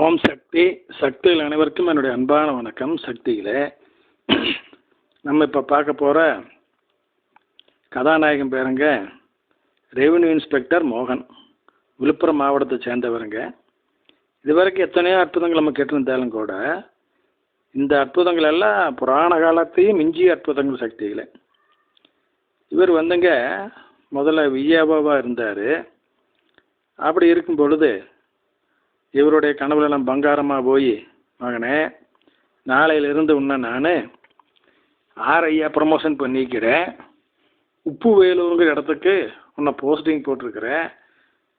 ஓம் சக்தி. சக்தியில் அனைவருக்கும் என்னுடைய அன்பான வணக்கம். சக்தியில் நம்ம இப்போ பார்க்க போகிற கதாநாயகன் பேருங்க ரெவென்யூ இன்ஸ்பெக்டர் மோகன். விழுப்புரம் மாவட்டத்தை சேர்ந்தவருங்க. இதுவரைக்கும் எத்தனையோ அற்புதங்கள் நம்ம கேட்டிருந்தாலும் கூட இந்த அற்புதங்கள் எல்லாம் புராண காலத்தையும் மிஞ்சிய அற்புதங்கள் சக்தியில். இவர் வந்துங்க முதல்ல வியாபாவாக இருந்தார். அப்படி இருக்கும் பொழுது இவருடைய கனவுலாம் பங்காரமாக போய், மகனே நாளையிலிருந்து உன்னை நான் ஆர்ஐயா ப்ரமோஷன் பண்ணிக்கிறேன், உப்பு வேலூருங்கிற இடத்துக்கு உன்னை போஸ்டிங் போட்டிருக்கிறேன்,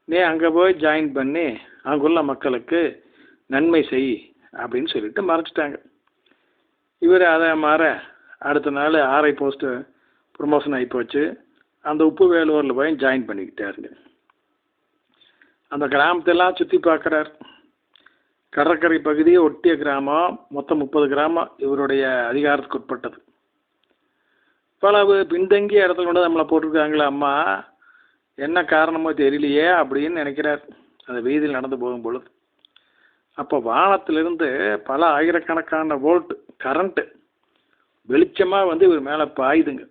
நீ அங்கே போய் ஜாயின் பண்ணி அங்குள்ள மக்களுக்கு நன்மை செய் அப்படின்னு சொல்லிட்டு மறைச்சிட்டாங்க. இவர் அதை மாற அடுத்த நாள் ஆர்ஐ போஸ்ட்டு ப்ரமோஷன் ஆகி போச்சு. அந்த உப்பு வேலூரில் போய் ஜாயின் பண்ணிக்கிட்டாருங்க. அந்த கிராமத்தெல்லாம் சுற்றி பார்க்குறார். கடற்கரை பகுதியை ஒட்டிய கிராமம், மொத்தம் 30 கிராமம் இவருடைய அதிகாரத்துக்கு உட்பட்டது. பல பின்தங்கிய இடத்துல கொண்டு நம்மளை போட்டிருக்காங்களே அம்மா, என்ன காரணமோ தெரியலையே அப்படின்னு நினைக்கிறார் அந்த வீதியில் நடந்து போகும் பொழுது. அப்போ வானத்திலிருந்து பல ஆயிரக்கணக்கான வோல்ட் கரண்ட்டு வெளிச்சமாக வந்து இவர் மேலே பாயுதுங்க.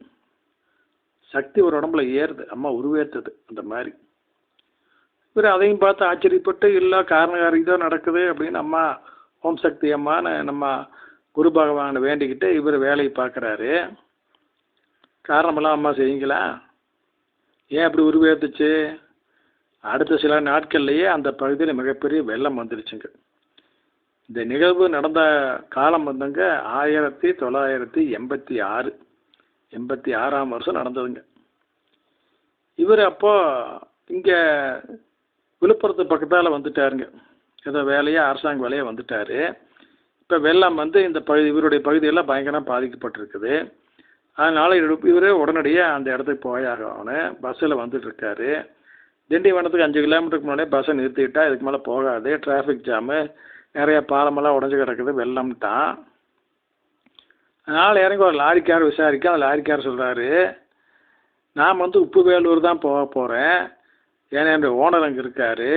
சக்தி ஒரு உடம்புல ஏறுது, அம்மா உருவேற்றுது. அந்த மாதிரி இவர் அதையும் பார்த்து ஆச்சரியப்பட்டு, இல்லை காரணகாரிதோ நடக்குது அப்படின்னு அம்மா ஓம் சக்தி அம்மான்னு நம்ம குரு பகவானை வேண்டிக்கிட்டு இவர் வேலையை பார்க்குறாரு. காரணமெல்லாம் அம்மா செய்யுங்களா, ஏன் அப்படி உருவேற்றுச்சு? அடுத்த சில நாட்கள்லேயே அந்த பகுதியில் மிகப்பெரிய வெள்ளம் வந்துருச்சுங்க. இந்த நிகழ்வு நடந்த காலம் வந்துங்க 1986 86ஆம் வருஷம் நடந்ததுங்க. இவர் அப்போ இங்கே விழுப்புரத்து பக்கத்தால் வந்துட்டாருங்க. ஏதோ வேலையாக அரசாங்க வேலையாக வந்துட்டார். இப்போ வெள்ளம் வந்து இந்த பகுதி இவருடைய பகுதியெல்லாம் பயங்கரமாக பாதிக்கப்பட்டிருக்குது. அதனால் இவர் உடனடியாக அந்த இடத்துக்கு போயாகணும். பஸ்ஸில் வந்துட்டுருக்காரு. திண்டிவனத்துக்கு 5 கிலோமீட்டருக்கு முன்னாடியே பஸ்ஸை நிறுத்திக்கிட்டா இதுக்கு மேலே போகாது, டிராஃபிக் ஜாமு, நிறையா பாலமெல்லாம் உடஞ்சி கிடக்குது, வெள்ளம்ட்டான். அதனால் இறங்கி ஒரு லாரிக்கார் விசாரிக்க, அந்த லாரிக்கார் சொல்கிறாரு, நான் வந்து உப்பு வேலூர் தான் போக போகிறேன், ஏன்னா என்னுடைய ஓனர் அங்கே இருக்கார்,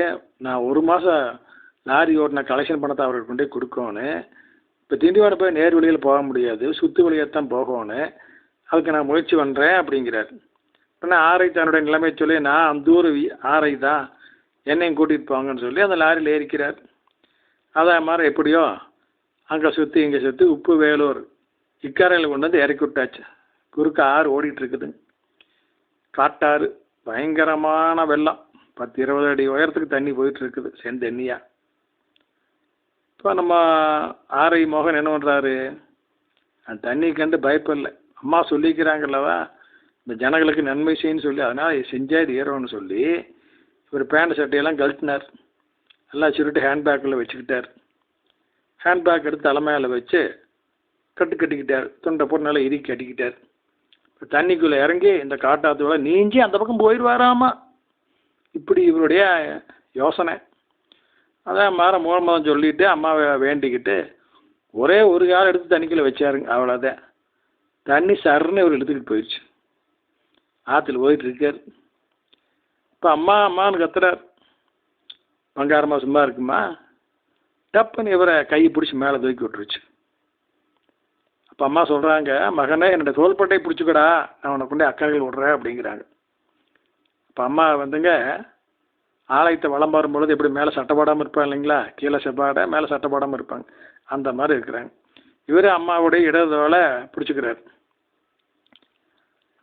நான் 1 மாதம் லாரி ஓட்டின கலெக்ஷன் பணத்தை அவருக்கு கொண்டு போய் கொடுக்கணும், இப்போ திண்டிவனம் போய் நேர் வழியில் போக முடியாது, சுற்று வழியாக தான் போகணும், அதுக்கு நான் முயற்சி பண்ணுறேன் அப்படிங்கிறார். உடனே ஆர்ஐ தன்னுடைய நிலைமை சொல்லி, நான் அந்த ஊர் ஆர்ஐ தான், என்னையும் கூட்டிகிட்டு போங்கன்னு சொல்லி அந்த லாரியில் ஏறிக்கிறார். அதே மாதிரி எப்படியோ அங்கே சுற்றி இங்கே சுற்றி உப்பு வேலூர் இக்கரையில் கொண்டு வந்து இறக்கி விட்டாச்சு. குறுக்க ஆறு ஓடிட்டுருக்குது, காட்டாறு, பயங்கரமான வெள்ளம், 10-20 அடி உயரத்துக்கு தண்ணி போயிட்டுருக்குது செந்தண்ணியா. இப்போ நம்ம ஆர்ஐ மோகன் என்ன பண்ணுறாரு, அந்த தண்ணி கண்டு பயப்படல. அம்மா சொல்லிக்கிறாங்கல்லவா இந்த ஜனங்களுக்கு நன்மை செய்யன்னு சொல்லி, அதனால் செஞ்சாது ஏறோன்னு சொல்லி இவர் பேண்ட் சட்டையெல்லாம் கழட்டினார். எல்லாம் சுருட்டு ஹேண்ட்பேக்கில் வச்சுக்கிட்டார். ஹேண்ட்பேக் எடுத்து தலைமையில் வச்சு கட்டிக்கிட்டார். துண்டை போட்டு நல்லா இறுக்கி கட்டிக்கிட்டார். தண்ணிக்குள்ளே இறங்கி இந்த காட்டாத்தோட நீஞ்சி அந்த பக்கம் போயிடுவாராமா. இப்படி இவருடைய யோசனை. அதான் மூலமாக சொல்லிவிட்டு அம்மாவை வேண்டிக்கிட்டு ஒரே ஒரு கால் எடுத்து தண்ணிக்குள்ளே வச்சாருங்க. அவ்வளோதான். தண்ணி சருன்னு இவர் எடுத்துக்கிட்டு போயிடுச்சு. ஆற்றுல போயிட்டுருக்கார். இப்போ அம்மா அம்மான்னு கத்துறார். பங்காரம்மா சும்மா இருக்குமா, டப்புன்னு இவரை கையை பிடிச்சி மேலே தூக்கி விட்டுருச்சு. அப்போ அம்மா சொல்கிறாங்க, மகனே என்னோடய தோள்பட்டை பிடிச்சிக்கடா, நான் உன்னை கொண்டு அக்கறையில் விட்றேன் அப்படிங்கிறாங்க. இப்போ அம்மா வந்துங்க ஆலயத்தை வலம் வரும்பொழுது எப்படி மேலே சட்டை போடாமல் இருப்பாங்க இல்லைங்களா, கீழே செப்பாடை மேலே சட்டை போடாமல் இருப்பாங்க, அந்த மாதிரி இருக்கிறாங்க. இவர் அம்மாவுடைய இடதோலை பிடிச்சிக்கிறார்.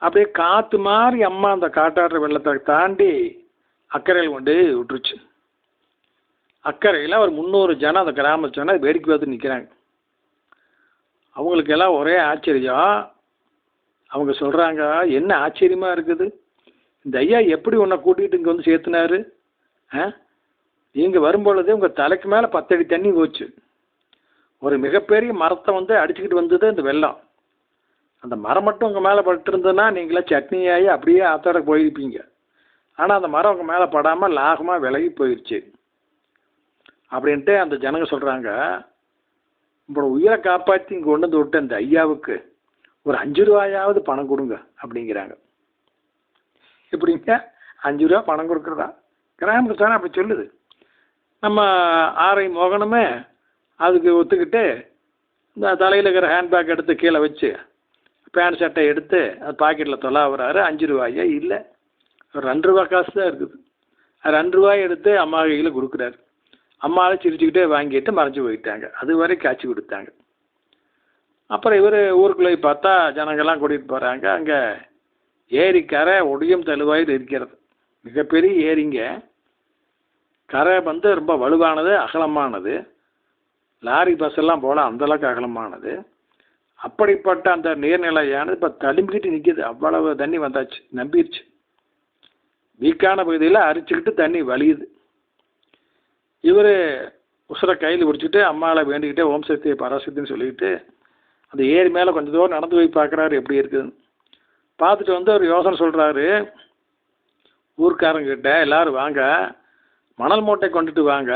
அப்படியே காற்று மாதிரி அம்மா அந்த காட்டாற்று வெள்ளத்தை தாண்டி அக்கறையில் கொண்டு விட்டுருச்சு. அக்கறையில் ஒரு 300 ஜனம் அந்த கிராம ஜனம் வேடிக்கை பார்த்து நிற்கிறாங்க. அவங்களுக்கெல்லாம் ஒரே ஆச்சரியம். அவங்க சொல்கிறாங்க, என்ன ஆச்சரியமாக இருக்குது, இந்த ஐயா எப்படி உன்னை கூட்டிகிட்டு இங்கே வந்து சேர்த்துனாரு? நீங்கள் வரும்பொழுதே உங்கள் தலைக்கு மேலே 10 அடி தண்ணி போச்சு. ஒரு மிகப்பெரிய மரத்தை வந்து அடிச்சுக்கிட்டு வந்தது இந்த வெள்ளம். அந்த மரம் மட்டும் உங்கள் மேலே பட்டுருந்ததுன்னா நீங்களாம் சட்னி ஆகி அப்படியே ஆத்தோட போயிருப்பீங்க. ஆனால் அந்த மரம் உங்கள் மேலே படாமல் லாகமாக விலகி போயிடுச்சு அப்படின்ட்டு அந்த ஜனங்க சொல்கிறாங்க. உங்களோட உயிரை காப்பாற்றி இங்கே கொண்டு வந்து விட்ட இந்த ஐயாவுக்கு ஒரு 5 ரூபாயாவது பணம் கொடுங்க அப்படிங்கிறாங்க. எப்படிங்க 5 ரூபா பணம் கொடுக்குறதா? கிராமத்து தானே அப்படி சொல்லுது. நம்ம ஆரை மோகனுமே அதுக்கு ஒத்துக்கிட்டு இந்த தலையில் இருக்கிற ஹேண்ட்பேக் எடுத்து கீழே வச்சு பேண்ட் சட்டை எடுத்து அது பாக்கெட்டில் தொலாவுறாரு. 5 ரூபாயே இல்லை, ஒரு 2 ரூபா காசு தான் இருக்குது. அது 2 ரூபாய் எடுத்து அம்மா கையில் கொடுக்குறாரு. அம்மாவை சிரிச்சுக்கிட்டே வாங்கிட்டு மறைஞ்சு போயிட்டாங்க. அது வரை காய்ச்சி கொடுத்தாங்க. அப்புறம் இவர் ஊருக்குள்ளே பார்த்தா ஜனங்கள்லாம் கூட்டிகிட்டு போகிறாங்க. அங்கே ஏரிக்கரை ஒடியும் தழுவாயில் இருக்கிறது. மிகப்பெரிய ஏரிங்க. கரை வந்து ரொம்ப வலுவானது, அகலமானது. லாரி பஸ் எல்லாம் போல அந்தளவுக்கு அகலமானது. அப்படிப்பட்ட அந்த நீர்நிலையானது இப்போ தழும்பிக்கிட்டு நிற்கிது. அவ்வளவு தண்ணி வந்தாச்சு, நம்பிடுச்சு. வீக்கான பகுதியில் அரிச்சுக்கிட்டு தண்ணி வலியுது. இவர் உசுரை கையில் பிடிச்சிட்டு அம்மாவை வேண்டிக்கிட்டே ஓம் சக்தி பராசக்தின்னு சொல்லிக்கிட்டு அந்த ஏரி மேலே கொஞ்சம் தூரம் நடந்து போய் பார்க்குறாரு எப்படி இருக்குதுன்னு. பார்த்துட்டு வந்து ஒரு யோசனை சொல்கிறாரு. ஊர்க்காரங்கிட்ட எல்லோரும் வாங்க, மணல் மூட்டை கொண்டுட்டு வாங்க,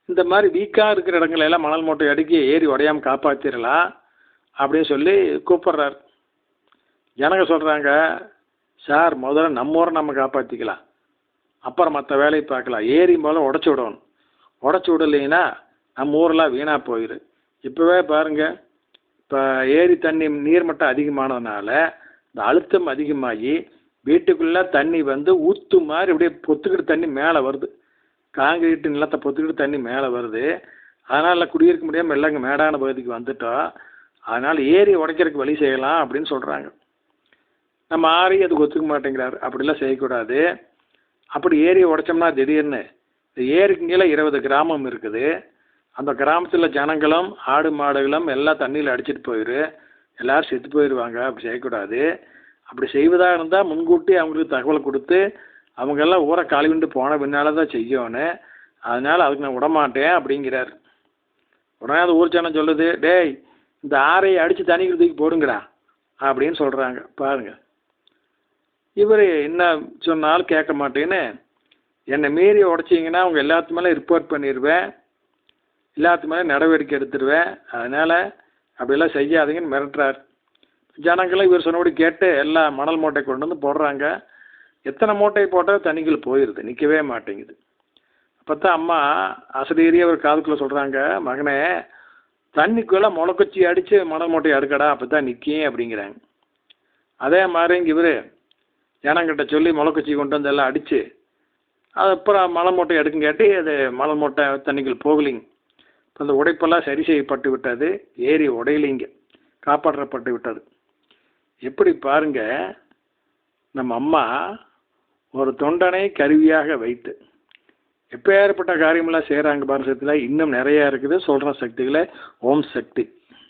இந்த மாதிரி வீக்காக இருக்கிற இடங்களெல்லாம் மணல் மூட்டை அடுக்கி ஏரி உடையாமல் காப்பாற்றிடலாம் அப்படின்னு சொல்லி கூப்பிட்றாரு. ஜனங்க சொல்கிறாங்க, சார் முதல்ல நம்ம ஊரை நம்ம காப்பாற்றிக்கலாம், அப்புறம் மற்ற வேலையை பார்க்கலாம். ஏரி முதல்ல உடச்சி விடணும். உடச்சி விடலைன்னா நம்ம ஊரெலாம் வீணாக போயிடும். இப்போவே பாருங்கள், இப்போ ஏரி தண்ணி நீர்மட்டம் அதிகமானதுனால இந்த அழுத்தம் அதிகமாகி வீட்டுக்குள்ளே தண்ணி வந்து ஊற்று மாதிரி அப்படியே பொத்துக்கிட்டு தண்ணி மேலே வருது. காங்கிரீட்டு நிலத்தை பொத்துக்கிட்டு தண்ணி மேலே வருது. அதனால் குடியிருக்க முடியாமல் எல்லாம் இங்கே மேடான பகுதிக்கு வந்துட்டோம். அதனால் ஏரி உடைக்கிறதுக்கு வழி செய்யலாம் அப்படின்னு சொல்கிறாங்க. நம்ம ஆரி அதுக்கு ஒத்துக்க மாட்டேங்கிறாரு. அப்படிலாம் செய்யக்கூடாது. அப்படி ஏரியை உடைச்சோம்னா திடீர்னு இந்த ஏரிக்கு கீழே 20 கிராமம் இருக்குது. அந்த கிராமத்தில் ஜனங்களும் ஆடு மாடுகளும் எல்லாம் தண்ணியில் அடிச்சிட்டு போயிரு, எல்லோரும் செத்து போயிடுவாங்க. அப்படி செய்யக்கூடாது. அப்படி செய்வதாக இருந்தால் முன்கூட்டி அவங்களுக்கு தகவல் கொடுத்து அவங்கெல்லாம் ஊரை காலிவிண்டு போன பின்னால் தான் செய்யணும். அதனால் அதுக்கு நான் விடமாட்டேன் அப்படிங்கிறார். உடனே அது ஊர் ஜனம் சொல்லுது, டேய் இந்த ஆரையை அடித்து தண்ணிக்கு தூக்கி போடுங்கடா அப்படின்னு சொல்கிறாங்க. பாருங்கள், இவர் என்ன சொன்னாலும் கேட்க மாட்டேன்னு என்னை மீறி உடைச்சிங்கன்னா அவங்க எல்லாத்து மேலே ரிப்போர்ட் பண்ணிடுவேன், எல்லாத்து மேலே நடவடிக்கை எடுத்துடுவேன், அதனால் அப்படியெல்லாம் செய்யாதீங்கன்னு மிரட்டுறார். ஜனங்களும் இவர் சொன்னபடி கேட்டு எல்லாம் மணல் மூட்டை கொண்டு வந்து போடுறாங்க. எத்தனை மூட்டை போட்டால் தண்ணிக்குள்ளே போயிடுது, நிற்கவே மாட்டேங்குது. அப்போ தான் அம்மா அசரீரிய ஒரு காதுக்குள்ளே சொல்கிறாங்க, மகனே தண்ணிக்குள்ளே முளைக்குச்சி அடித்து மணல் மூட்டையை அடுக்கடா, அப்போ தான் நிற்கும் அப்படிங்கிறாங்க. அதே மாதிரி இங்கே இவர் ஜனங்கிட்ட சொல்லி முளைக்குச்சி கொண்டு வந்து எல்லாம் அடித்து அது அப்புறம் மணல் மூட்டை எடுக்கும் கேட்டி அது மணல் மூட்டை தண்ணிக்குள்ளே போகலிங்க. இப்போ அந்த உடைப்பெல்லாம் சரி செய்யப்பட்டு விட்டது. ஏரி உடையிலிங்க, காப்பாற்றப்பட்டு விட்டது. எப்படி பாருங்க, நம்ம அம்மா ஒரு தொண்டனை கருவியாக வைத்து எப்போ ஏற்பட்ட காரியமெல்லாம் செய்கிறாங்க பாரசத்தில். இன்னும் நிறையா இருக்குது, சொல்கிற சக்திகளை ஓம் சக்தி.